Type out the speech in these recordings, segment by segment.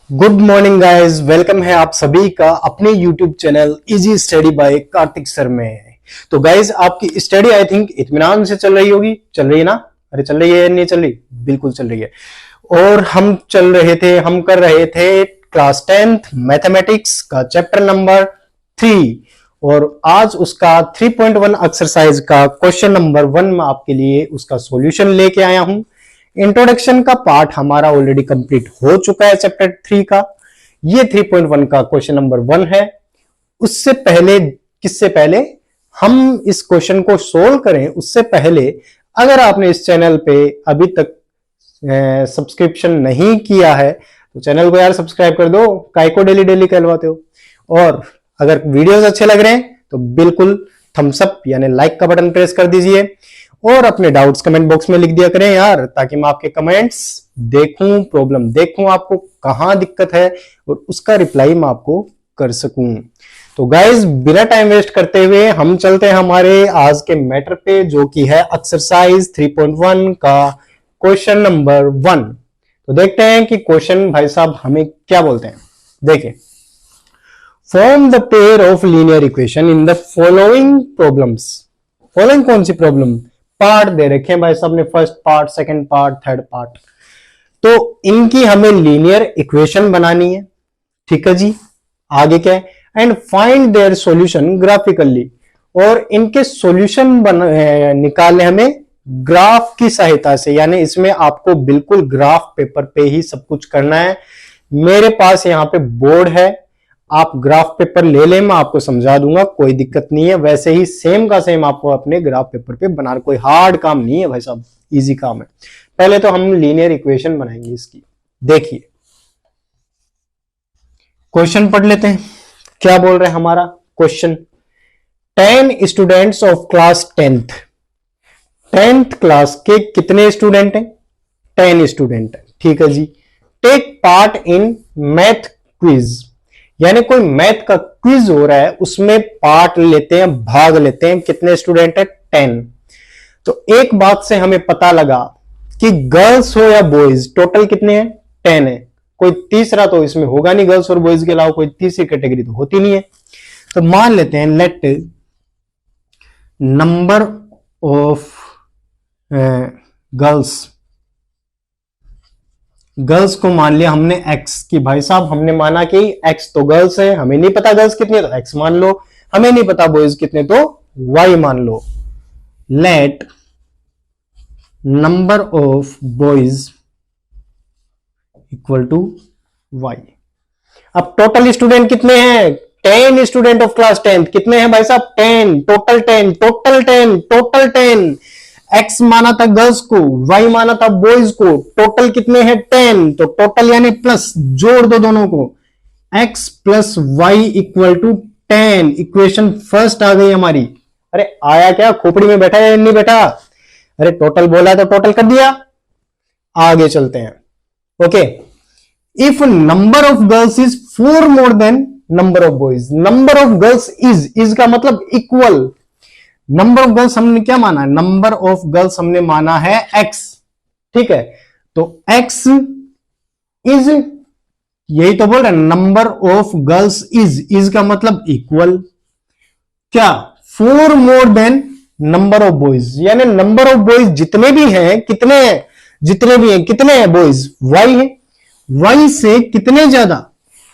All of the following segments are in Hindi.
गुड मॉर्निंग गाइस, वेलकम है आप सभी का अपने YouTube channel easy study bye Kartik sir में। तो गाइस, आपकी स्टडी आई थिंक इत्मीनान से चल रही होगी। चल रही है ना? अरे चल रही है या नहीं चल रही? बिल्कुल चल रही है। और हम कर रहे थे क्लास 10th मैथमेटिक्स का चैप्टर नंबर 3 और आज उसका 3.1 एक्सरसाइज का क्वेश्चन नंबर 1 में आपके लिए उसका सॉल्यूशन लेके आया हूं। इंट्रोडक्शन का पार्ट हमारा ऑलरेडी कंप्लीट हो चुका है चैप्टर 3 का। ये 3.1 का क्वेश्चन नंबर 1 है। उससे पहले, किससे पहले हम इस क्वेश्चन को सोल्व करें उससे पहले, अगर आपने इस चैनल पे अभी तक सब्सक्रिप्शन नहीं किया है तो चैनल को यार सब्सक्राइब कर दो। काय को डेली डेली कहलवाते हो। और अगर वीडियोस अच्छे लग रहे हैं तो बिल्कुल थम्स अप यानी लाइक का बटन प्रेस कर दीजिए और अपने डाउट्स कमेंट बॉक्स में लिख दिया करें यार, ताकि मैं आपके कमेंट्स देखूं, प्रॉब्लम देखूं, आपको कहां दिक्कत है और उसका रिप्लाई मैं आपको कर सकूं। तो गाइस, बिना टाइम वेस्ट करते हुए हम चलते हैं हमारे आज के मैटर पे, जो कि है एक्सरसाइज 3.1 का क्वेश्चन नंबर 1। तो देखते हैं कि क्वेश्चन भाई साहब हमें क्या बोलते हैं। देखिए, form the pair of linear equation in the following problems. Following कौन सी प्रॉब्लम? पार्ट दे रखे हैं भाई साहब ने, first part, second part, third part. तो इनकी हमें लीनियर इक्वेशन बनानी है। ठीक है जी। आगे क्या है? And find their solution graphically. और इनके सॉल्यूशन निकालने हमें ग्राफ की सहायता से, यानी इसमें आपको बिल्कुल ग्राफ पेपर पे ही सब कुछ करना है। मेरे पास यहां पे बोर्ड है, आप ग्राफ पेपर ले लें, मैं आपको समझा दूंगा, कोई दिक्कत नहीं है। वैसे ही सेम का सेम आपको अपने ग्राफ पेपर पे बनाना, कोई हार्ड काम नहीं है भाई साहब, इजी काम है। पहले तो हम लीनियर इक्वेशन बनाएंगे इसकी। देखिए, क्वेश्चन पढ़ लेते हैं। क्या बोल रहे हैं हमारा question? 10 students of class 10th class के कितने स्टूडेंट हैं? 10 स्टूडेंट है। ठीक है जी। Take part in math quiz, यानी कोई मैथ का क्विज हो रहा है, उसमें पार्ट लेते हैं, भाग लेते हैं। कितने स्टूडेंट है? 10। तो एक बात से हमें पता लगा कि गर्ल्स हो या बॉयज, टोटल कितने हैं? 10 है। कोई तीसरा तो इसमें होगा नहीं, गर्ल्स और बॉयज के अलावा कोई तीसरी कैटेगरी तो होती नहीं है। तो मान लेते हैं, लेट नंबर ऑफ गर्ल्स को मान लिया हमने x की। भाई साहब, हमने माना कि x तो गर्ल्स है, हमें नहीं पता गर्ल्स कितने, तो x मान लो। हमें नहीं पता बॉयज कितने, तो y मान लो। Let number of boys equal to y। अब टोटल स्टूडेंट कितने हैं? 10 स्टूडेंट ऑफ क्लास 10th। कितने हैं भाई साहब? 10। Total 10, total 10, total 10। एक्स माना था गर्ल्स को, वाई माना था बॉयज को। टोटल कितने हैं? 10। तो टोटल यानी प्लस, जोड़ दो दोनों को। X plus y equal to 10। Equation first आ गई हमारी। अरे आया क्या? खोपड़ी में बैठा है नहीं बैठा? अरे टोटल बोला है तो टोटल कर दिया। आगे चलते हैं। Okay, if number of girls is 4 more than number of boys. Number of girls is का मतलब इक्वल। नंबर ऑफ गर्ल्स हमने क्या माना है? नंबर ऑफ गर्ल्स हमने माना है x। ठीक है, तो x इज, यही तो बोल रहे हैं, नंबर ऑफ गर्ल्स इज का मतलब इक्वल क्या? 4 more than number of boys, यानी नंबर ऑफ बॉयज जितने भी हैं, कितने हैं? जितने भी हैं, कितने हैं बॉयज? y है। y से कितने ज्यादा?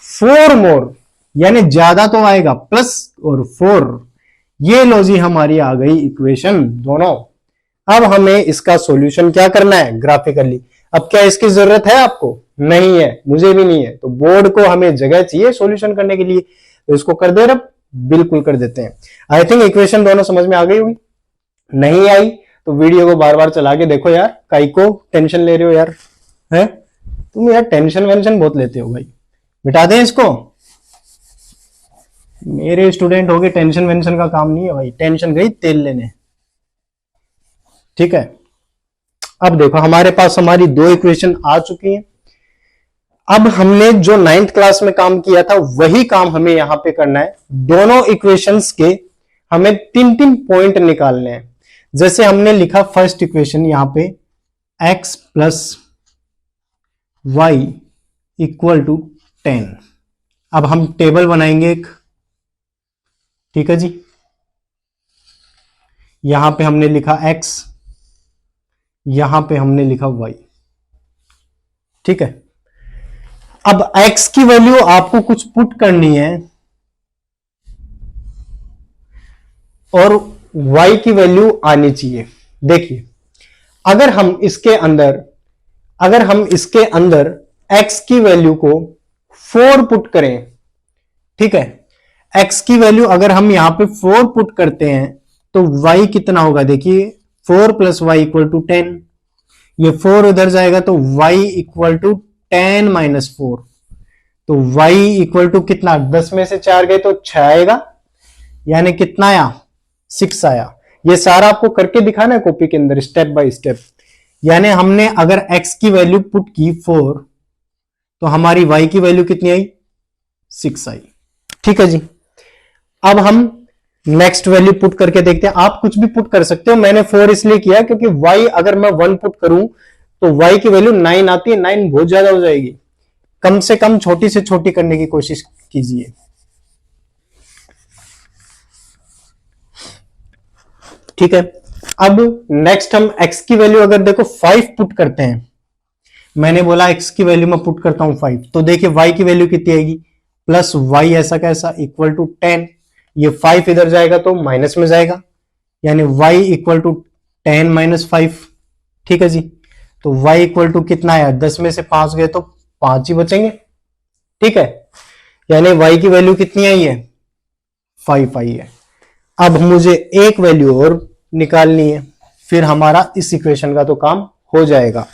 4 मोर, यानी ज्यादा तो आएगा, प्लस और 4। ये लो जी, हमारी आ गई इक्वेशन दोनों। अब हमें इसका सॉल्यूशन क्या करना है? ग्राफिकली। अब क्या इसकी जरूरत है आपको? नहीं है, मुझे भी नहीं है। तो बोर्ड को हमें जगह चाहिए सॉल्यूशन करने के लिए, तो इसको कर दे रहे, बिल्कुल कर देते हैं। आई थिंक इक्वेशन दोनों समझ में आ गई होगी। नहीं आई तो वीडियो को बार बार चला के देखो यार, काई को टेंशन ले रहे हो यार? है तुम यार, टेंशन वेंशन बहुत लेते हो भाई। मिटा दें इसको। मेरे स्टूडेंट हो गए, टेंशन वेंशन का काम नहीं है भाई। टेंशन गई तेल लेने। ठीक है, अब देखो हमारे पास हमारी 2 इक्वेशन आ चुकी हैं। अब हमने जो 9th क्लास में काम किया था वही काम हमें यहां पे करना है। दोनों इक्वेशंस के हमें 3-3 पॉइंट निकालने हैं। जैसे हमने लिखा फर्स्ट इक्वेशन यहां पे, x plus y equal to 10। अब हम टेबल बनाएंगे एक, ठीक है जी। यहां पे हमने लिखा x, यहां पे हमने लिखा y, ठीक है। अब x की वैल्यू आपको कुछ पुट करनी है और y की वैल्यू आनी चाहिए। देखिए, अगर हम इसके अंदर x की वैल्यू को 4 पुट करें, ठीक है, x की वैल्यू अगर हम यहां पे 4 पुट करते हैं तो y कितना होगा, देखिए 4 प्लस वाई इक्वल टू 10, ये 4 उधर जाएगा तो y इक्वल टू 10 माइनस 4, तो y इक्वल टू कितना, 10 में से 4 गए तो 6 आएगा, यानी कितना आया, 6 आया। ये सारा आपको करके दिखाना है कॉपी के अंदर स्टेप बाय स्टेप। यानी हमने अगर x की वैल्यू पुट की 4 तो हमारी y की वैल्यू कितनी आई, 6 आई, ठीक है जी। अब हम नेक्स्ट वैल्यू पुट करके देखते हैं। आप कुछ भी पुट कर सकते हो, मैंने 4 इसलिए किया क्योंकि y अगर मैं 1 पुट करूं तो y की वैल्यू 9 आती है, 9 बहुत ज्यादा हो जाएगी, कम से कम छोटी से छोटी करने की कोशिश कीजिए, ठीक है। अब नेक्स्ट हम x की वैल्यू अगर देखो 5 पुट करते हैं, मैंने बोला x की वैल्यू में पुट करता हूं 5, तो देखिए y की वैल्यू कितनी आएगी, प्लस y ऐसा कैसा इक्वल टू 10, ये 5 इधर जाएगा तो माइनस में जाएगा, यानी y इक्वल टू 10 माइनस 5, ठीक है जी। तो y इक्वल टू कितना आया, 10 में से 5 गए तो 5 ही बचेंगे, ठीक है, यानी y की वैल्यू कितनी आई है, 5 आई है। अब मुझे एक वैल्यू और निकालनी है, फिर हमारा इस इक्वेशन का तो काम हो जाएगा।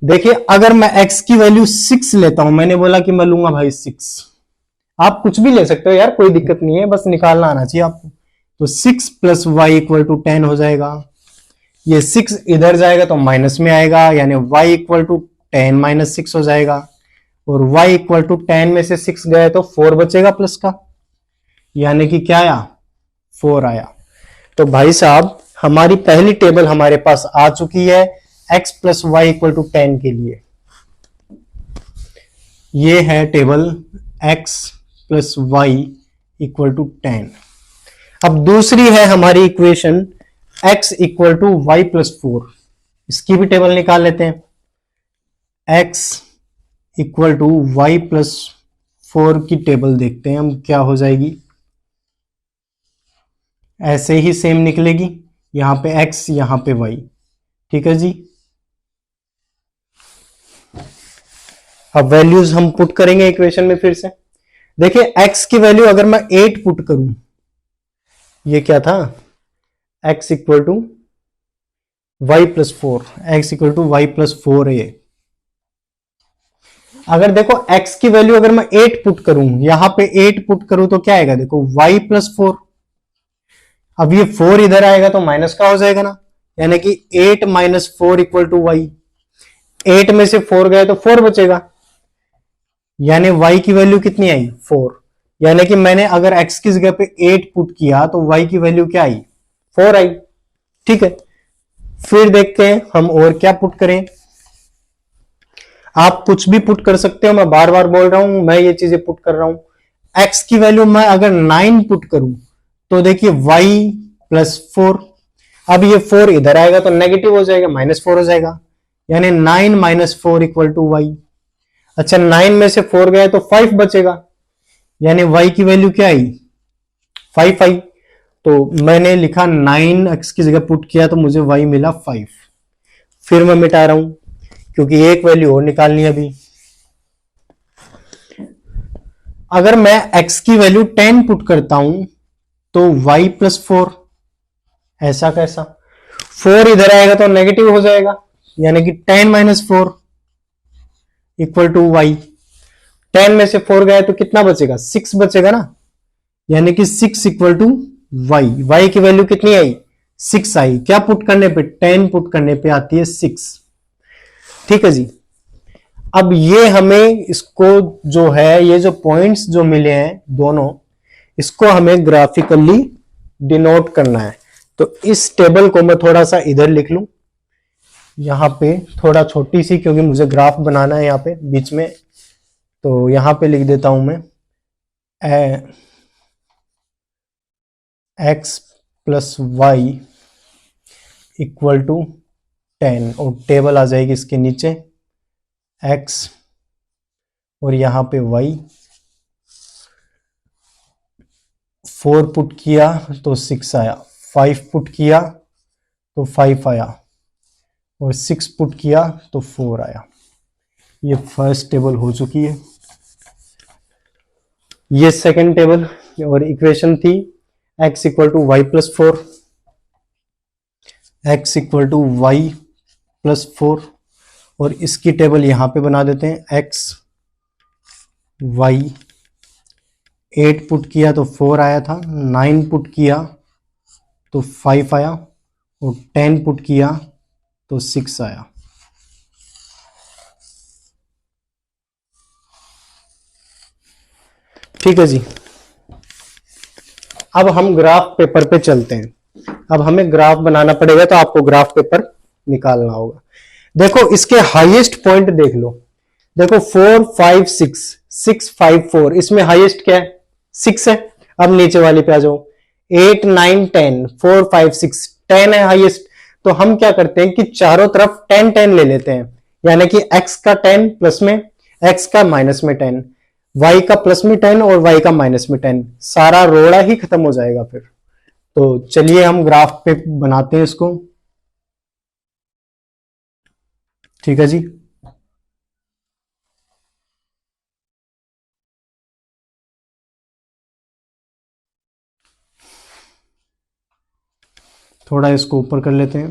देखिए, अगर मैं x की वैल्यू 6 लेता हूं, मैंने बोला कि मैं लूंगा भाई 6, आप कुछ भी ले सकते हो यार, कोई दिक्कत नहीं है, बस निकालना आना चाहिए आपको। तो 6 प्लस वाई इक्वल टू 10 हो जाएगा, ये 6 इधर जाएगा तो माइनस में आएगा, यानी y इक्वल टू 10 माइनस 6 हो जाएगा, और y इक्वल टू 10 में से 6 गए तो 4 बचेगा प्लस का, यानी कि क्या आया, 4 आया। तो भाई साहब हमारी पहली टेबल हमारे पास आ चुकी है x plus y equal to 10 के लिए। ये है table x plus y equal to 10। अब दूसरी है हमारी equation x equal to y plus 4, इसकी भी टेबल निकाल लेते हैं। x equal to y plus 4 की टेबल देखते हैं हम क्या हो जाएगी, ऐसे ही सेम निकलेगी, यहां पे x यहां पे y, ठीक है जी। अब वैल्यूज हम पुट करेंगे इक्वेशन में फिर से। देखिए x की वैल्यू अगर मैं 8 पुट करूं, ये क्या था, x equal to y plus 4, x equal to y plus 4 है। अगर देखो x की वैल्यू अगर मैं 8 पुट करूं, यहां पे 8 पुट करूं तो क्या आएगा, देखो y प्लस 4, अब ये 4 इधर आएगा तो माइनस का हो जाएगा ना, यानी कि 8 माइनस 4 इक्वल टू वाई, 8 में से 4 गए तो 4 बचेगा, यानी y की वैल्यू कितनी आई, 4, यानी कि मैंने अगर x की जगह पे 8 पुट किया तो y की वैल्यू क्या आई, 4 आई, ठीक है। फिर देखते हैं हम और क्या पुट करें। आप कुछ भी पुट कर सकते हो, मैं बार बार बोल रहा हूं, मैं ये चीजें पुट कर रहा हूं। x की वैल्यू मैं अगर 9 पुट करूं तो देखिए y प्लस 4, अब ये 4 इधर आएगा तो नेगेटिव हो जाएगा, माइनस 4 हो जाएगा, यानी 9 माइनस 4 इक्वल टू वाई। अच्छा 9 में से 4 गए तो 5 बचेगा, यानी y की वैल्यू क्या आई, 5 आई। तो मैंने लिखा 9x की जगह पुट किया तो मुझे y मिला 5। फिर मैं मिटा रहा हूं क्योंकि एक वैल्यू और निकालनी है अभी। अगर मैं x की वैल्यू 10 पुट करता हूं तो y प्लस 4, ऐसा कैसा, 4 इधर आएगा तो नेगेटिव हो जाएगा, यानी कि 10 माइनस 4 इक्वल टू वाई। 10 में से 4 गए तो कितना बचेगा, 6 बचेगा ना, यानी कि 6 इक्वल टू वाई। वाई की वैल्यू कितनी आई, 6 आई। क्या पुट करने पे, 10 पुट करने पे आती है 6, ठीक है जी। अब ये हमें इसको जो है, ये जो पॉइंट्स जो मिले हैं दोनों, इसको हमें ग्राफिकली डिनोट करना है। तो इस टेबल को मैं थोड़ा सा इधर लिख लूं, यहां पे थोड़ा छोटी सी, क्योंकि मुझे ग्राफ बनाना है यहाँ पे बीच में, तो यहां पे लिख देता हूं मैं x plus y equal to 10, और टेबल आ जाएगी इसके नीचे x और यहां पे y। 4 पुट किया तो 6 आया, 5 पुट किया तो 5 आया, और 6 पुट किया तो 4 आया। ये फर्स्ट टेबल हो चुकी है। ये सेकंड टेबल और इक्वेशन थी x equal to y plus 4, x equal to y plus 4, और इसकी टेबल यहां पे बना देते हैं x y। 8 पुट किया तो 4 आया था, 9 पुट किया तो 5 आया, और 10 पुट किया तो 6 आया। ठीक है जी। अब हम ग्राफ पेपर पे चलते हैं। अब हमें ग्राफ बनाना पड़ेगा, तो आपको ग्राफ पेपर निकालना होगा। देखो इसके हाईएस्ट पॉइंट देख लो। देखो 4 5 6 6 5 4, इसमें हाईएस्ट क्या है? 6 है। अब नीचे वाले पे आ जाओ, 8 9 10 4 5 6 10 है हाईएस्ट। तो हम क्या करते हैं कि चारों तरफ 10 10 ले लेते हैं, यानी कि x का 10 प्लस में, x का माइनस में 10, y का प्लस में 10 और y का माइनस में 10, सारा रोड़ा ही खत्म हो जाएगा फिर। तो चलिए हम ग्राफ पे बनाते हैं इसको। ठीक है जी। थोड़ा इसको ऊपर कर लेते हैं,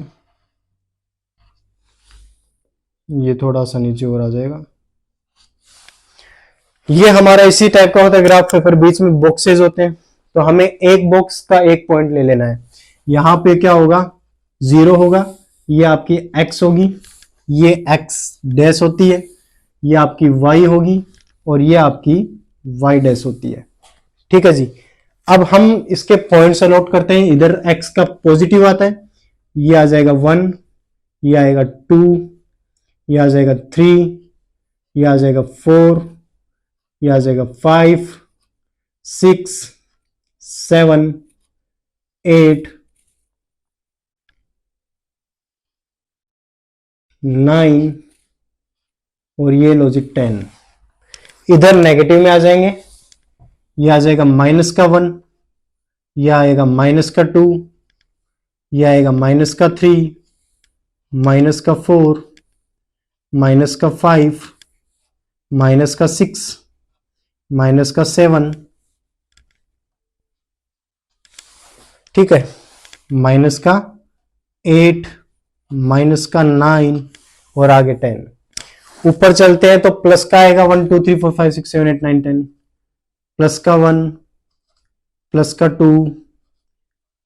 ये थोड़ा सा नीचे और आ जाएगा। ये हमारा इसी टाइप का होता है ग्राफ पेपर, बीच में बॉक्सेस होते हैं। तो हमें एक बॉक्स का एक पॉइंट ले लेना है। यहां पे क्या होगा? 0 होगा, ये आपकी x होगी, ये x डैश होती है, ये आपकी y होगी, और ये आपकी y डैश होती है। ठीक है जी। अब हम इसके पॉइंट्स नोट करते हैं। इधर x का पॉजिटिव आता है, ये आ जाएगा 1, ये आएगा 2, ये आ जाएगा 3, ये आ जाएगा 4, ये आ जाएगा 5 6 7 8 9, और ये लॉजिक 10। इधर नेगेटिव में आ जाएंगे, ये आ जाएगा माइनस का 1, ये आएगा माइनस का 2, ये आएगा माइनस का 3, माइनस का 4, माइनस का 5, माइनस का 6, माइनस का 7, ठीक है, माइनस का 8, माइनस का 9, और आगे 10। ऊपर चलते हैं तो प्लस का आएगा 1 2 3 4 5 6 7 8 9 10, प्लस का 1, प्लस का 2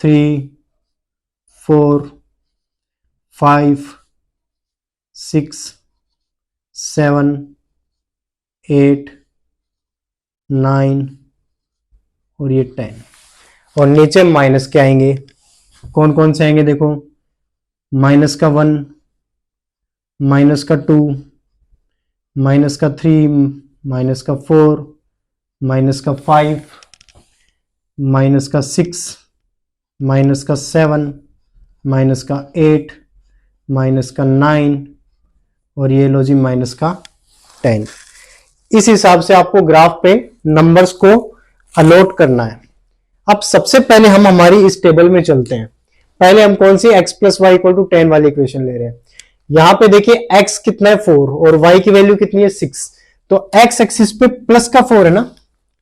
3 4 5 6 7 8 9, और ये 10। और नीचे माइनस के आएंगे, कौन कौन से आएंगे देखो, माइनस का 1, माइनस का 2, माइनस का 3, माइनस का 4, माइनस का 5, माइनस का 6, माइनस का 7, माइनस का 8, माइनस का 9, और ये लो जी माइनस का 10। इस हिसाब से आपको ग्राफ पे नंबर्स को अलॉट करना है। अब सबसे पहले हम हमारी इस टेबल में चलते हैं। पहले हम कौन सी x plus y equal to 10 वाली इक्वेशन ले रहे हैं। यहां पे देखिए x कितना है 4, और y की वैल्यू कितनी है 6। तो x एक्सिस पे प्लस का 4 है ना,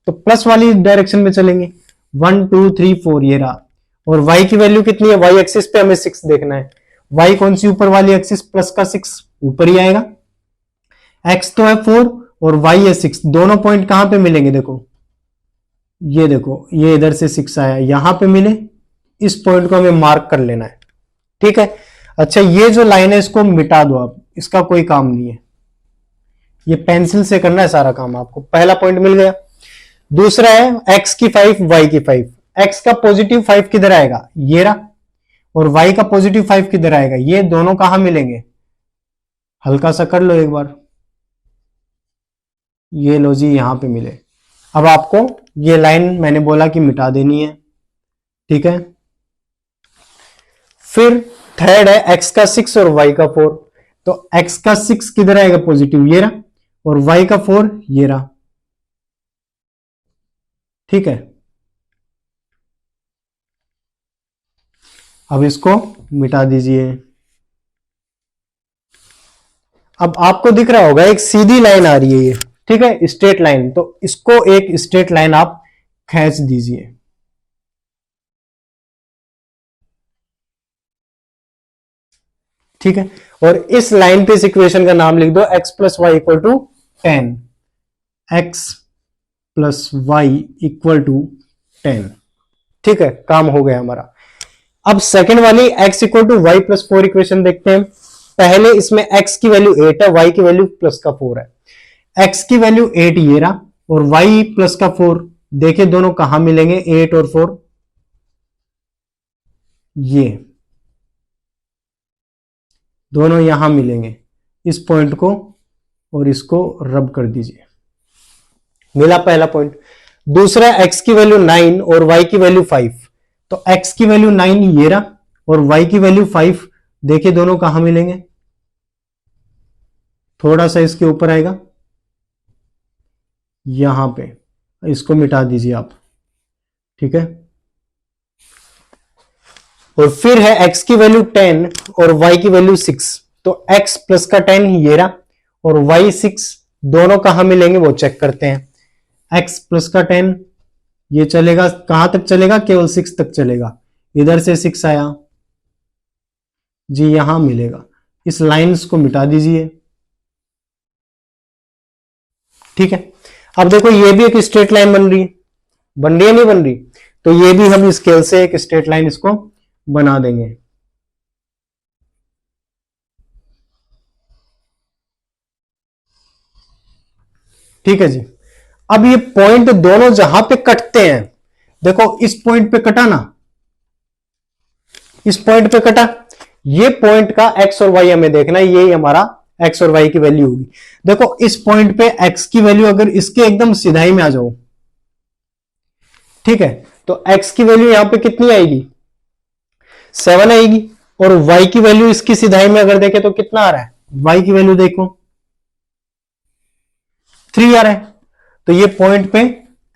तो प्लस वाली डायरेक्शन में चलेंगे। 1 2 3 4 ये रहा। और y की वैल्यू कितनी है, y एक्सिस पे हमें 6 देखना है। y कौन सी ऊपर वाली एक्सिस, प्लस का 6 ऊपर ही आएगा। x तो है 4 और y है 6, दोनों पॉइंट कहां पे मिलेंगे देखो, ये देखो ये इधर से 6 आया, यहां पे मिले, इस पॉइंट को हमें मार्क कर लेना है। ठीक है। अच्छा ये जो लाइन है इसको मिटा दो आप, इसका कोई काम नहीं है, ये पेंसिल से करना है सारा काम आपको। पहला पॉइंट मिल गया। दूसरा है x की 5 y की 5। x का पॉजिटिव 5 किधर आएगा, ये रहा, और y का पॉजिटिव 5 किधर आएगा, ये दोनों कहां मिलेंगे, हल्का सा कर लो एक बार। ये लो जी यहां पे मिले। अब आपको ये लाइन मैंने बोला कि मिटा देनी है, ठीक है। फिर थर्ड है x का 6 और y का 4। तो x का 6 किधर आएगा, पॉजिटिव ये रहा, और y का 4 ये रहा, ठीक है। अब इसको मिटा दीजिए। अब आपको दिख रहा होगा एक सीधी लाइन आ रही है ये, ठीक है, स्ट्रेट लाइन। तो इसको एक स्ट्रेट लाइन आप खींच दीजिए, ठीक है। और इस लाइन पे इस इक्वेशन का नाम लिख दो x plus y equal to 10, x plus y equal to 10, ठीक है। काम हो गया हमारा। अब सेकंड वाली x equal to y plus 4 equation देखते हैं। पहले इसमें x की वैल्यू 8 है, y की वैल्यू प्लस का 4 है। x की वैल्यू 8 ये रहा, और y प्लस का 4, देखिए दोनों कहां मिलेंगे, 8 और 4 ये दोनों यहां मिलेंगे। इस पॉइंट को और इसको रब कर दीजिए, मिला पहला पॉइंट। दूसरा x की वैल्यू 9 और y की वैल्यू 5। तो x की वैल्यू 9 ये रहा, और y की वैल्यू 5, देखिए दोनों कहां मिलेंगे, थोड़ा सा इसके ऊपर आएगा, यहां पे। इसको मिटा दीजिए आप, ठीक है। और फिर है x की वैल्यू 10 और y की वैल्यू 6। तो x प्लस का 10 ये रहा, और y 6, दोनों कहां मिलेंगे वो चेक करते हैं। x प्लस का 10 ये चलेगा, कहां तक चलेगा, केवल 6 तक चलेगा। इधर से 6 आया जी, यहां मिलेगा। इस लाइंस को मिटा दीजिए, ठीक है। अब देखो ये भी एक स्ट्रेट लाइन बन रही है, बन रही है नहीं बन रही। तो ये भी हम स्केल से एक स्ट्रेट लाइन इसको बना देंगे, ठीक है जी। अब ये पॉइंट दोनों जहां पे कटते हैं, देखो इस पॉइंट पे कटा ना, इस पॉइंट पे कटा, ये पॉइंट का x और y हमें देखना है, ये हमारा x और y की वैल्यू होगी। देखो इस पॉइंट पे x की वैल्यू अगर इसके एकदम सिधाई में आ जाओ, ठीक है, तो x की वैल्यू यहां पे कितनी आएगी, 7 आएगी। और y की वैल्यू इसकी सिधाई में अगर देखें तो कितना आ रहा है, y की वैल्यू देखो 3 आ रहा है। तो ये पॉइंट पे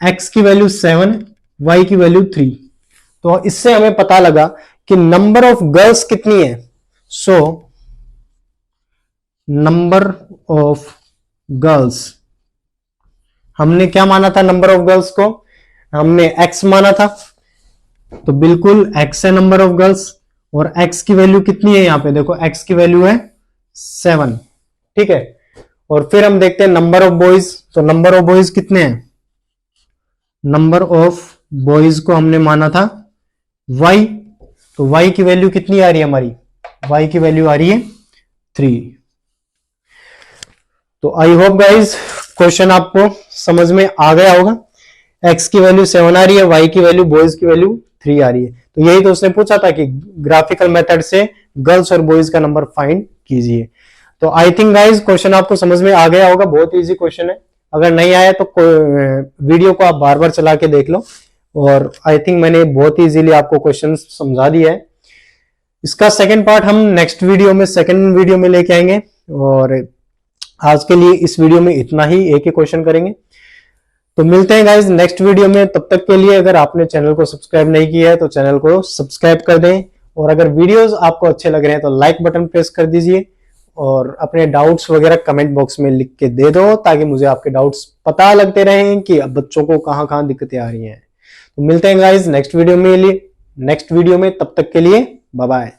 x की वैल्यू 7, y की वैल्यू 3। तो इससे हमें पता लगा कि नंबर ऑफ गर्ल्स कितनी है। सो नंबर ऑफ गर्ल्स, हमने क्या माना था, नंबर ऑफ गर्ल्स को हमने x माना था, तो बिल्कुल x है नंबर ऑफ गर्ल्स। और x की वैल्यू कितनी है, यहां पे देखो x की वैल्यू है 7, ठीक है। और फिर हम देखते हैं नंबर ऑफ बॉयज। तो नंबर ऑफ बॉयज कितने हैं, नंबर ऑफ बॉयज को हमने माना था y। तो y की वैल्यू कितनी आ रही है हमारी, y की वैल्यू आ रही है 3। तो आई होप गाइज क्वेश्चन आपको समझ में आ गया होगा। x की वैल्यू 7 आ रही है, y की वैल्यू, बॉयज की वैल्यू 3 आ रही है। तो यही तो उसने पूछा था कि ग्राफिकल मेथड से गर्ल्स और बॉयज का नंबर फाइंड कीजिए। तो आई थिंक गाइज क्वेश्चन आपको समझ में आ गया होगा, बहुत इजी क्वेश्चन है। अगर नहीं आया तो वीडियो को आप बार बार चला के देख लो, और आई थिंक मैंने बहुत इजीली आपको क्वेश्चन समझा दिया है। इसका सेकंड पार्ट हम नेक्स्ट वीडियो में, सेकंड वीडियो में लेके आएंगे। और आज के लिए इस वीडियो में इतना ही, एक ही क्वेश्चन करेंगे। तो मिलते हैं गाइज नेक्स्ट वीडियो में। तब तक के लिए अगर आपने चैनल को सब्सक्राइब नहीं किया है तो चैनल को सब्सक्राइब कर दें, और अगर वीडियोस आपको अच्छे लग रहे हैं तो लाइक बटन प्रेस कर दीजिए, और अपने डाउट्स वगैरह कमेंट बॉक्स में लिख के दे दो, ताकि मुझे आपके डाउट्स पता लगते रहें कि अब बच्चों को कहां कहां दिक्कतें आ रही हैं। तो मिलते हैं गाइज नेक्स्ट वीडियो में, तब तक के लिए बाय बाय।